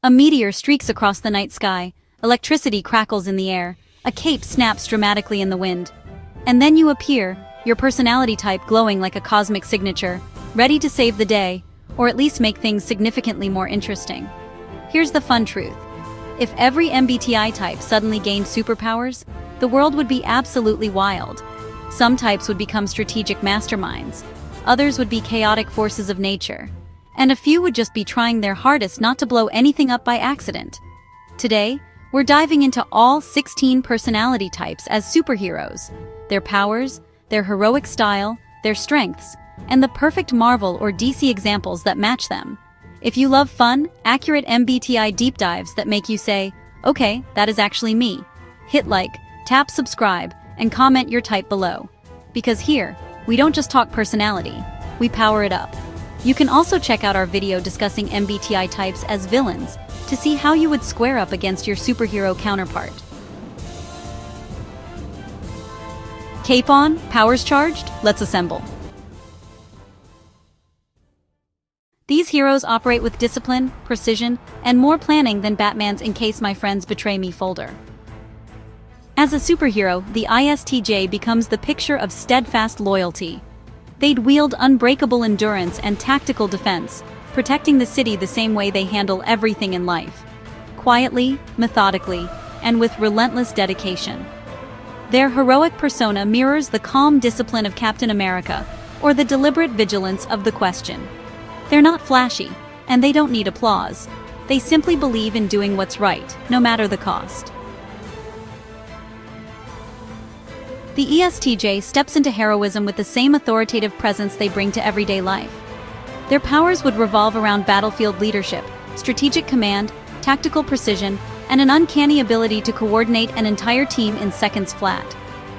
A meteor streaks across the night sky, electricity crackles in the air, a cape snaps dramatically in the wind. And then you appear, your personality type glowing like a cosmic signature, ready to save the day, or at least make things significantly more interesting. Here's the fun truth. If every MBTI type suddenly gained superpowers, the world would be absolutely wild. Some types would become strategic masterminds, others would be chaotic forces of nature, and a few would just be trying their hardest not to blow anything up by accident. Today, we're diving into all 16 personality types as superheroes, their powers, their heroic style, their strengths, and the perfect Marvel or DC examples that match them. If you love fun, accurate MBTI deep dives that make you say, "Okay, that is actually me," hit like, tap subscribe, and comment your type below. Because here, we don't just talk personality, we power it up. You can also check out our video discussing MBTI types as villains to see how you would square up against your superhero counterpart. Cape on, powers charged, let's assemble. These heroes operate with discipline, precision, and more planning than Batman's "in case my friends betray me" folder. As a superhero, the ISTJ becomes the picture of steadfast loyalty. They'd wield unbreakable endurance and tactical defense, protecting the city the same way they handle everything in life. Quietly, methodically, and with relentless dedication. Their heroic persona mirrors the calm discipline of Captain America, or the deliberate vigilance of the Question. They're not flashy, and they don't need applause. They simply believe in doing what's right, no matter the cost. The ESTJ steps into heroism with the same authoritative presence they bring to everyday life. Their powers would revolve around battlefield leadership, strategic command, tactical precision, and an uncanny ability to coordinate an entire team in seconds flat.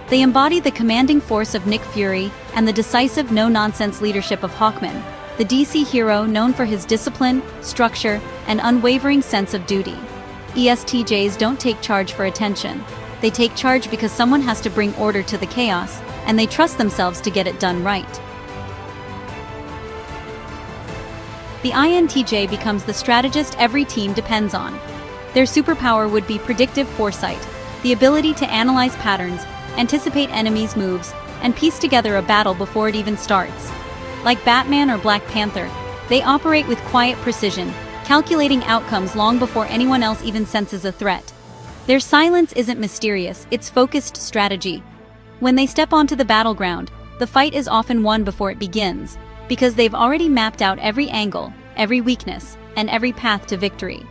They embody the commanding force of Nick Fury and the decisive no-nonsense leadership of Hawkman, the DC hero known for his discipline, structure, and unwavering sense of duty. ESTJs don't take charge for attention. They take charge because someone has to bring order to the chaos, and they trust themselves to get it done right. The INTJ becomes the strategist every team depends on. Their superpower would be predictive foresight, the ability to analyze patterns, anticipate enemies' moves, and piece together a battle before it even starts. Like Batman or Black Panther, they operate with quiet precision, calculating outcomes long before anyone else even senses a threat. Their silence isn't mysterious, it's focused strategy. When they step onto the battleground, the fight is often won before it begins, because they've already mapped out every angle, every weakness, and every path to victory.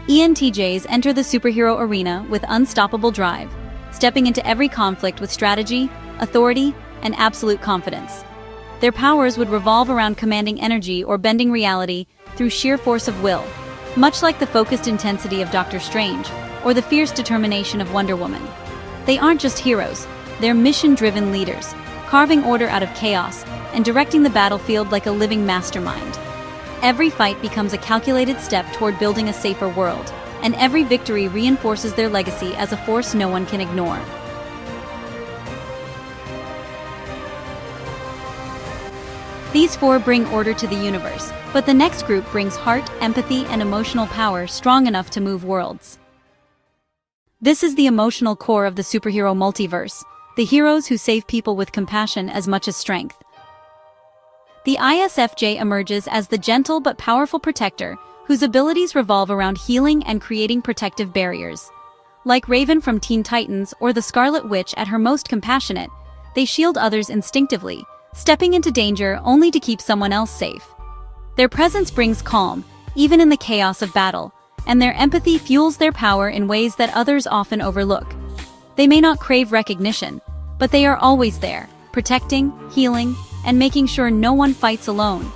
ENTJs enter the superhero arena with unstoppable drive, stepping into every conflict with strategy, authority, and absolute confidence. Their powers would revolve around commanding energy or bending reality through sheer force of will, much like the focused intensity of Doctor Strange or the fierce determination of Wonder Woman. They aren't just heroes, they're mission-driven leaders, carving order out of chaos and directing the battlefield like a living mastermind. Every fight becomes a calculated step toward building a safer world, and every victory reinforces their legacy as a force no one can ignore. These four bring order to the universe, but the next group brings heart, empathy, and emotional power strong enough to move worlds. This is the emotional core of the superhero multiverse, the heroes who save people with compassion as much as strength. The ISFJ emerges as the gentle but powerful protector, whose abilities revolve around healing and creating protective barriers. Like Raven from Teen Titans or the Scarlet Witch at her most compassionate, they shield others instinctively, stepping into danger only to keep someone else safe. Their presence brings calm, even in the chaos of battle, and their empathy fuels their power in ways that others often overlook. They may not crave recognition, but they are always there, protecting, healing, and making sure no one fights alone.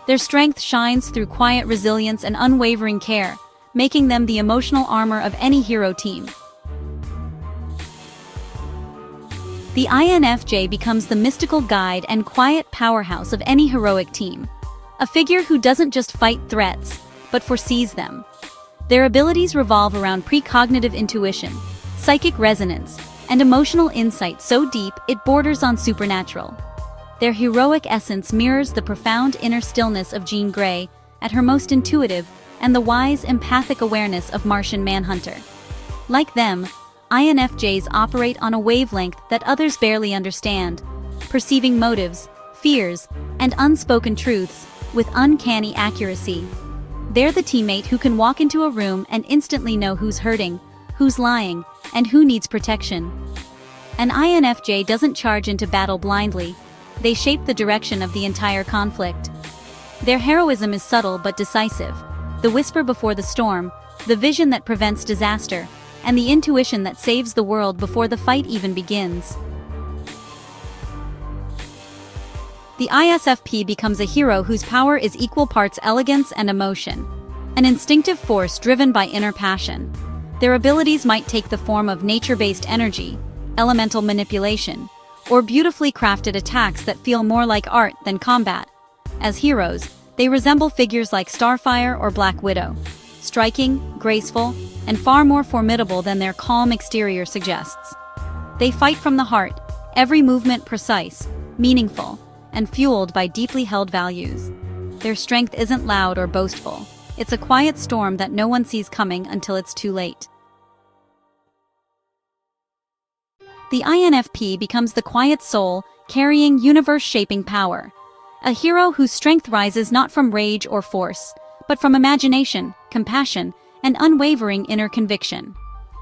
Their strength shines through quiet resilience and unwavering care, making them the emotional armor of any hero team. The INFJ becomes the mystical guide and quiet powerhouse of any heroic team. A figure who doesn't just fight threats, but foresees them. Their abilities revolve around precognitive intuition, psychic resonance, and emotional insight so deep it borders on supernatural. Their heroic essence mirrors the profound inner stillness of Jean Grey at her most intuitive, and the wise, empathic awareness of Martian Manhunter. Like them, INFJs operate on a wavelength that others barely understand, perceiving motives, fears, and unspoken truths with uncanny accuracy. They're the teammate who can walk into a room and instantly know who's hurting, who's lying, and who needs protection. An INFJ doesn't charge into battle blindly. They shape the direction of the entire conflict. Their heroism is subtle but decisive, the whisper before the storm, the vision that prevents disaster, and the intuition that saves the world before the fight even begins. The ISFP becomes a hero whose power is equal parts elegance and emotion, an instinctive force driven by inner passion. Their abilities might take the form of nature-based energy, elemental manipulation, or beautifully crafted attacks that feel more like art than combat. As heroes, they resemble figures like Starfire or Black Widow, striking, graceful, and far more formidable than their calm exterior suggests. They fight from the heart, every movement precise, meaningful, and fueled by deeply held values. Their strength isn't loud or boastful. It's a quiet storm that no one sees coming until it's too late. The INFP becomes the quiet soul, carrying universe-shaping power. A hero whose strength rises not from rage or force, but from imagination, compassion, and unwavering inner conviction.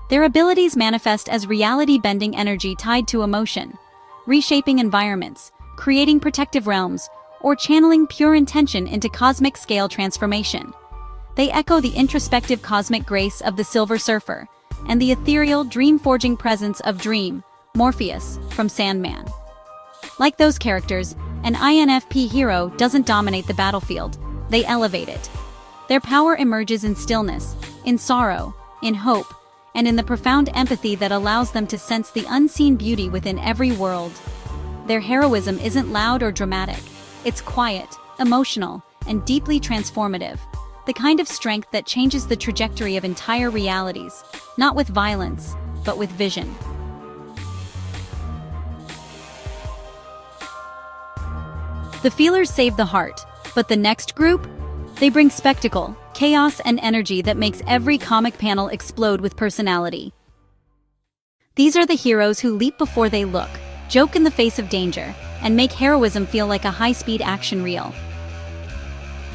Their abilities manifest as reality-bending energy tied to emotion, reshaping environments, creating protective realms, or channeling pure intention into cosmic-scale transformation. They echo the introspective cosmic grace of the Silver Surfer, and the ethereal, dream-forging presence of Dream, Morpheus, from Sandman. Like those characters, an INFP hero doesn't dominate the battlefield, they elevate it. Their power emerges in stillness, in sorrow, in hope, and in the profound empathy that allows them to sense the unseen beauty within every world. Their heroism isn't loud or dramatic, it's quiet, emotional, and deeply transformative, the kind of strength that changes the trajectory of entire realities, not with violence, but with vision. The feelers save the heart, but the next group? They bring spectacle, chaos, and energy that makes every comic panel explode with personality. These are the heroes who leap before they look, joke in the face of danger, and make heroism feel like a high-speed action reel.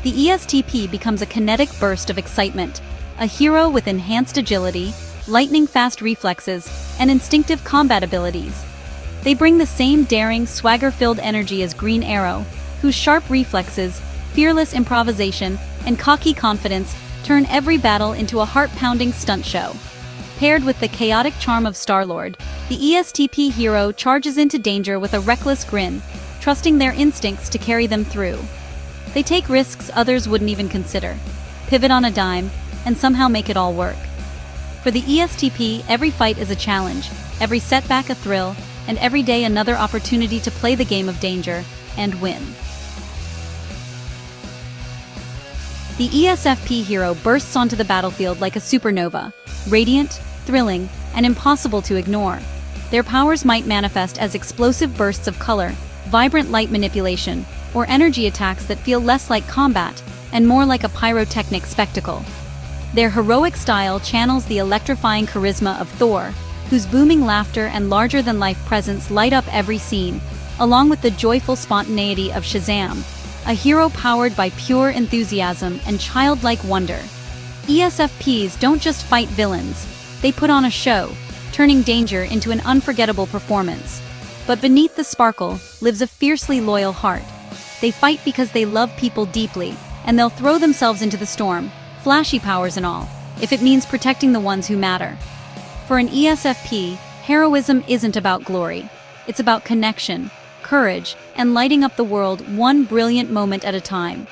The ESTP becomes a kinetic burst of excitement, a hero with enhanced agility, lightning-fast reflexes, and instinctive combat abilities. They bring the same daring, swagger-filled energy as Green Arrow, whose sharp reflexes, fearless improvisation, and cocky confidence turn every battle into a heart-pounding stunt show. Paired with the chaotic charm of Star-Lord, the ESTP hero charges into danger with a reckless grin, trusting their instincts to carry them through. They take risks others wouldn't even consider, pivot on a dime, and somehow make it all work. For the ESTP, every fight is a challenge, every setback a thrill, and every day another opportunity to play the game of danger and win. The ESFP hero bursts onto the battlefield like a supernova, radiant, thrilling, and impossible to ignore. Their powers might manifest as explosive bursts of color, vibrant light manipulation, or energy attacks that feel less like combat and more like a pyrotechnic spectacle. Their heroic style channels the electrifying charisma of Thor, whose booming laughter and larger-than-life presence light up every scene, along with the joyful spontaneity of Shazam, a hero powered by pure enthusiasm and childlike wonder. ESFPs don't just fight villains, they put on a show, turning danger into an unforgettable performance. But beneath the sparkle lives a fiercely loyal heart. They fight because they love people deeply, and they'll throw themselves into the storm, flashy powers and all, if it means protecting the ones who matter. For an ESFP, heroism isn't about glory. It's about connection, courage, and lighting up the world one brilliant moment at a time.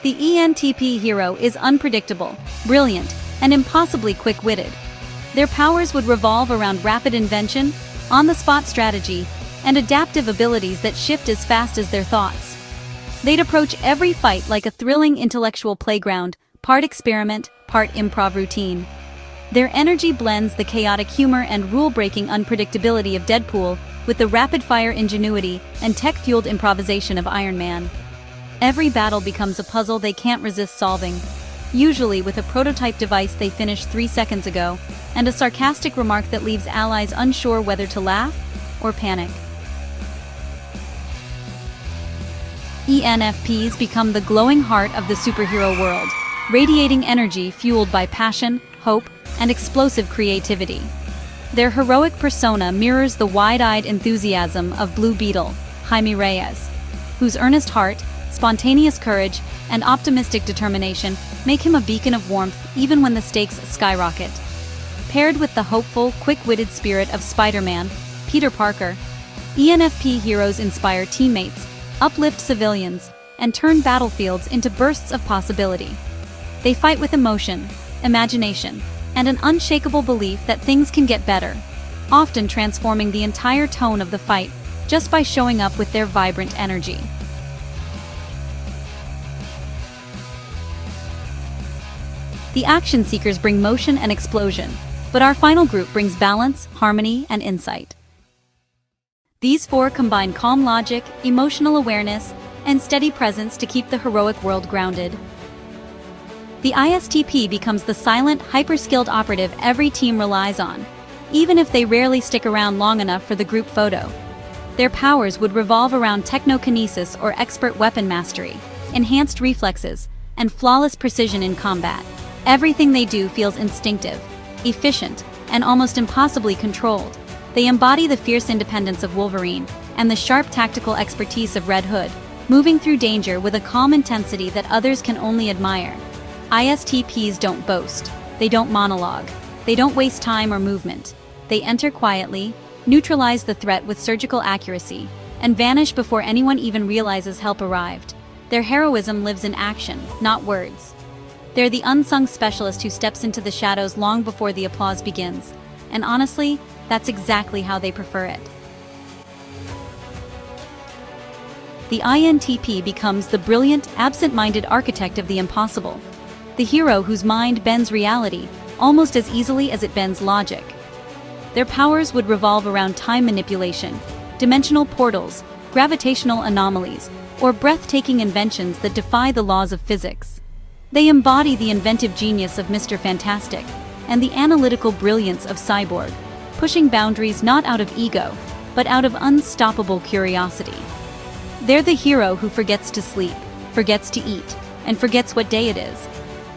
The ENTP hero is unpredictable, brilliant, and impossibly quick-witted. Their powers would revolve around rapid invention, on-the-spot strategy, and adaptive abilities that shift as fast as their thoughts. They'd approach every fight like a thrilling intellectual playground, part experiment, part improv routine. Their energy blends the chaotic humor and rule-breaking unpredictability of Deadpool with the rapid-fire ingenuity and tech-fueled improvisation of Iron Man. Every battle becomes a puzzle they can't resist solving, usually with a prototype device they finished 3 seconds ago, and a sarcastic remark that leaves allies unsure whether to laugh or panic. ENFPs become the glowing heart of the superhero world, radiating energy fueled by passion, hope, and explosive creativity. Their heroic persona mirrors the wide-eyed enthusiasm of Blue Beetle, Jaime Reyes, whose earnest heart, spontaneous courage, and optimistic determination make him a beacon of warmth even when the stakes skyrocket. Paired with the hopeful, quick-witted spirit of Spider-Man, Peter Parker, ENFP heroes inspire teammates, uplift civilians, and turn battlefields into bursts of possibility. They fight with emotion, imagination, and an unshakable belief that things can get better, often transforming the entire tone of the fight just by showing up with their vibrant energy. The action seekers bring motion and explosion, but our final group brings balance, harmony, and insight. These four combine calm logic, emotional awareness, and steady presence to keep the heroic world grounded. The ISTP becomes the silent, hyper-skilled operative every team relies on, even if they rarely stick around long enough for the group photo. Their powers would revolve around technokinesis or expert weapon mastery, enhanced reflexes, and flawless precision in combat. Everything they do feels instinctive, efficient, and almost impossibly controlled. They embody the fierce independence of Wolverine and the sharp tactical expertise of Red Hood, moving through danger with a calm intensity that others can only admire. ISTPs don't boast, they don't monologue, they don't waste time or movement. They enter quietly, neutralize the threat with surgical accuracy, and vanish before anyone even realizes help arrived. Their heroism lives in action, not words. They're the unsung specialist who steps into the shadows long before the applause begins. And honestly, that's exactly how they prefer it. The INTP becomes the brilliant, absent-minded architect of the impossible. The hero whose mind bends reality almost as easily as it bends logic. Their powers would revolve around time manipulation, dimensional portals, gravitational anomalies, or breathtaking inventions that defy the laws of physics. They embody the inventive genius of Mr. Fantastic and the analytical brilliance of Cyborg, pushing boundaries not out of ego, but out of unstoppable curiosity. They're the hero who forgets to sleep, forgets to eat, and forgets what day it is.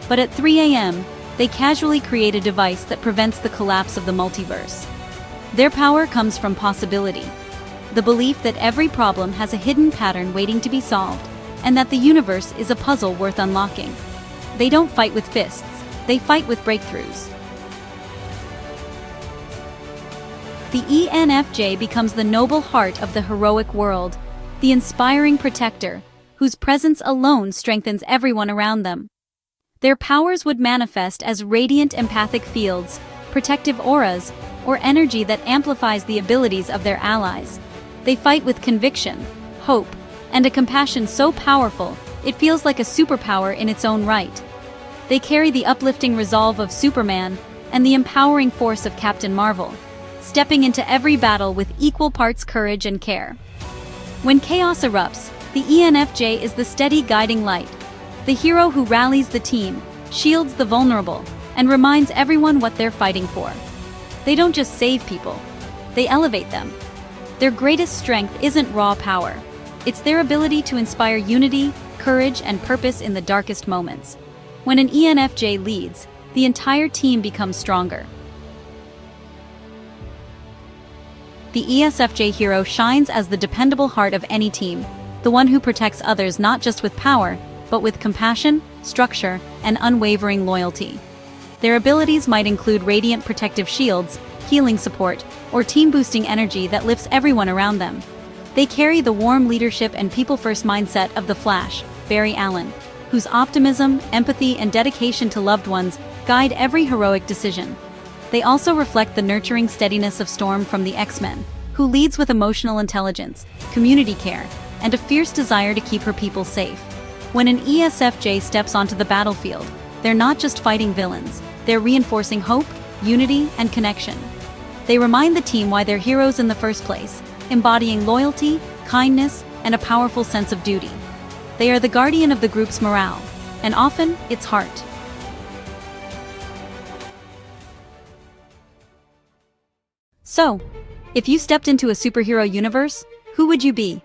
But at 3 a.m., they casually create a device that prevents the collapse of the multiverse. Their power comes from possibility, the belief that every problem has a hidden pattern waiting to be solved, and that the universe is a puzzle worth unlocking. They don't fight with fists, they fight with breakthroughs. The ENFJ becomes the noble heart of the heroic world, the inspiring protector, whose presence alone strengthens everyone around them. Their powers would manifest as radiant empathic fields, protective auras, or energy that amplifies the abilities of their allies. They fight with conviction, hope, and a compassion so powerful it feels like a superpower in its own right. They carry the uplifting resolve of Superman and the empowering force of Captain Marvel, stepping into every battle with equal parts courage and care. When chaos erupts, the ENFJ is the steady guiding light, the hero who rallies the team, shields the vulnerable, and reminds everyone what they're fighting for. They don't just save people, they elevate them. Their greatest strength isn't raw power, it's their ability to inspire unity, courage, and purpose in the darkest moments. When an ENFJ leads, the entire team becomes stronger. The ESFJ hero shines as the dependable heart of any team, the one who protects others not just with power, but with compassion, structure, and unwavering loyalty. Their abilities might include radiant protective shields, healing support, or team-boosting energy that lifts everyone around them. They carry the warm leadership and people-first mindset of the Flash, Barry Allen, whose optimism, empathy, and dedication to loved ones guide every heroic decision. They also reflect the nurturing steadiness of Storm from the X-Men, who leads with emotional intelligence, community care, and a fierce desire to keep her people safe. When an ESFJ steps onto the battlefield, they're not just fighting villains, they're reinforcing hope, unity, and connection. They remind the team why they're heroes in the first place, embodying loyalty, kindness, and a powerful sense of duty. They are the guardian of the group's morale, and often, its heart. So, if you stepped into a superhero universe, who would you be?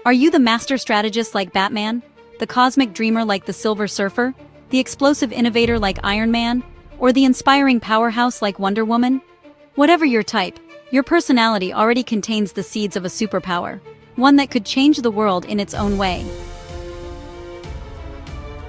Are you the master strategist like Batman, the cosmic dreamer like the Silver Surfer, the explosive innovator like Iron Man, or the inspiring powerhouse like Wonder Woman? Whatever your type, your personality already contains the seeds of a superpower, one that could change the world in its own way.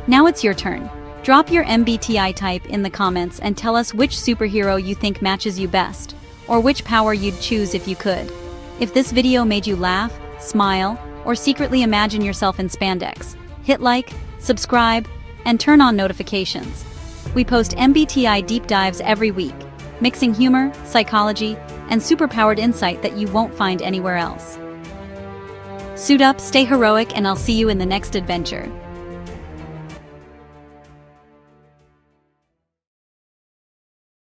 Now it's your turn. Drop your MBTI type in the comments and tell us which superhero you think matches you best, or which power you'd choose if you could. If this video made you laugh, smile, or secretly imagine yourself in spandex, hit like, subscribe, and turn on notifications. We post MBTI deep dives every week, mixing humor, psychology, and superpowered insight that you won't find anywhere else. Suit up, stay heroic, and I'll see you in the next adventure.